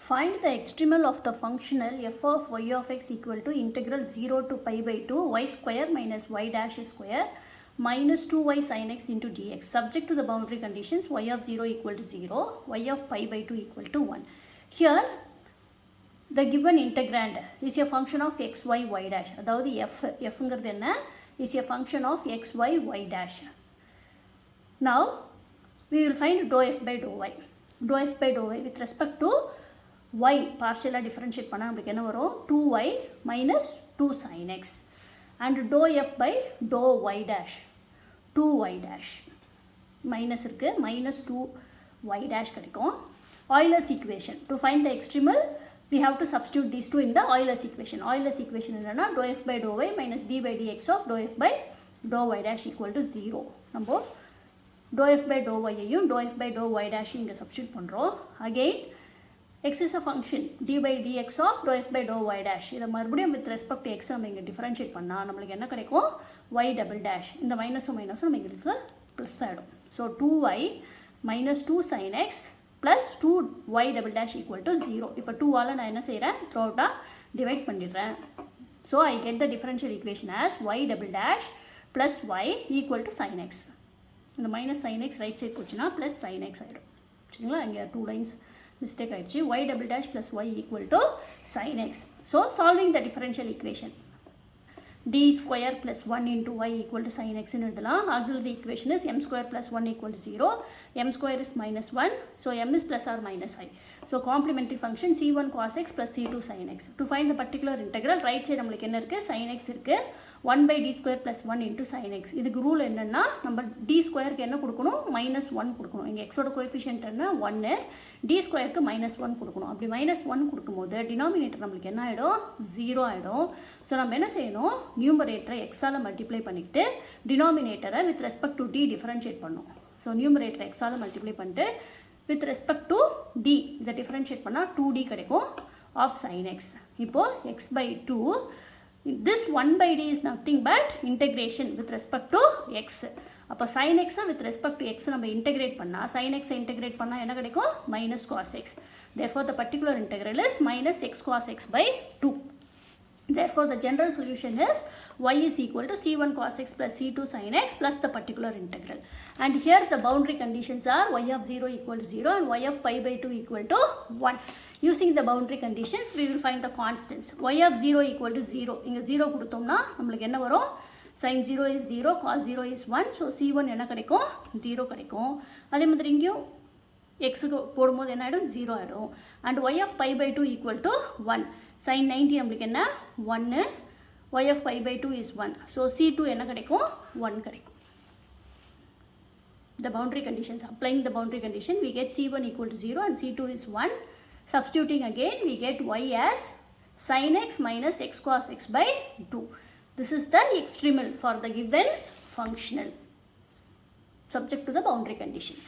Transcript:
Find the extremal of the functional f of y of x equal to integral 0 to pi by 2 y square minus y dash square minus 2y sin x into dx. Subject to the boundary conditions y of 0 equal to 0, y of pi by 2 equal to 1. Here the given integrand is a function of x, y, y dash. அதாவது f ங்கிறது என்ன is a function of x, y, y dash. Now we will find dou f by dou y. Dou f by dou y with respect to y partially differentiate பண்ணா நமக்கு என்ன வரும் 2y minus 2 sin x and dou f by dou y dash 2y dash minus இருக்கு minus 2y dash கிடைக்கும். Euler's equation to find the extremal we have to substitute these two in the Euler's equation. Euler's equation என்னன்னா dou f by dou y minus d by dx of dou f by dou y dash equal to 0. நம்ம dou f by dou y ஐயும் dou f by dou y dash இங்க substitute பண்றோம். Again x is a function d by dx of dou f by dou y dash. இதை மறுபடியும் with respect to x நம்ம இங்க differentiate பண்ணா நம்மளுக்கு என்ன கிடைக்கும் y double dash. இந்த மைனஸும் நம்ம இங்களுக்கு ப்ளஸ் ஆகிடும். So 2y minus 2 sin x plus 2y double dash equal to 0. இப்போ 2ஆல் நான் என்ன செய்கிறேன் த்ரோட்டாக டிவைட் பண்ணிடுறேன். So I get the differential equation as y double dash plus y equal to sin x. இந்த minus sin x right side போச்சுன்னா plus sin x ஆகிடும். சரிங்களா இங்கே 2 lines mistake ஆயிடுச்சு. y double dash plus y equal to sin x. So solving the differential equation d square plus 1 into y equal to sin x ன்னு எழுதலாம். Auxiliary equation is m square plus 1 equal to 0. m square is minus 1. So m is plus or minus I. So complementary function c1 cos x plus c2 sin x. To find the particular integral right side நம்மளுக்கு என்ன இருக்கு sin x இருக்கு 1 by d square plus 1 into sin x. இதுக்கு rule என்னன்னா நம்ம d ஸ்கொயருக்கு என்ன கொடுக்கணும் minus 1 கொடுக்கணும். இங்கே x ஓட கோஎஃபிஷியன்ட் என்ன 1 d ஸ்கொயருக்கு minus 1 கொடுக்கணும். அப்படி minus 1 கொடுக்கும்போது டினாமினேட்டர் நம்மளுக்கு என்ன ஆகிடும் 0 ஆகிடும். ஸோ நம்ம என்ன செய்யணும் நியூமரேட்டரை எக்ஸால் மல்டிப்ளை பண்ணிவிட்டு டினாமினேட்டரை with respect to d differentiate பண்ணணும். ஸோ நியூமரேட்டரை எக்ஸால் மல்டிப்ளை பண்ணிட்டு வித் ரெஸ்பெக்ட் டு d இதை டிஃபரன்ஷியேட் பண்ணால் 2d கிடைக்கும் ஆஃப் sin x. இப்போது x by 2 this 1 by d is nothing but integration with respect to x. அப்போ sin x with respect to x நம்ம integrate பண்ணா sin x integrate பண்ணா என்ன கிடைக்கும் minus cos x. Therefore the particular integral is minus x cos x by 2. Therefore the general solution is y is equal to c1 cos x plus c2 sin x plus the particular integral. And here the boundary conditions are y of 0 equal to 0 and y of pi by 2 equal to 1. Using the boundary conditions we will find the constants. Y of 0 equal to 0. இங்க 0 கொடுத்தோம்னா நம்மளுக்கு என்ன வரும் sin 0 is 0 cos 0 is 1. So c1 என்ன கிடைக்கும் 0 கிடைக்கும். அதே மாதிரி இங்கேயும் xக்கு போடும்போது என்ன ஆகிடும் 0 ஆகிடும். And y of pi by 2 equal to 1. sin 90 நம்மளுக்கு என்ன 1 y of pi by 2 is 1. So c2 என்ன கிடைக்கும் 1 கிடைக்கும். The boundary conditions, applying the boundary condition we get c1 equal to 0 and c2 is 1. Substituting again we get y as sin x minus x cos x by 2. This is the extremal for the given functional subject to the boundary conditions.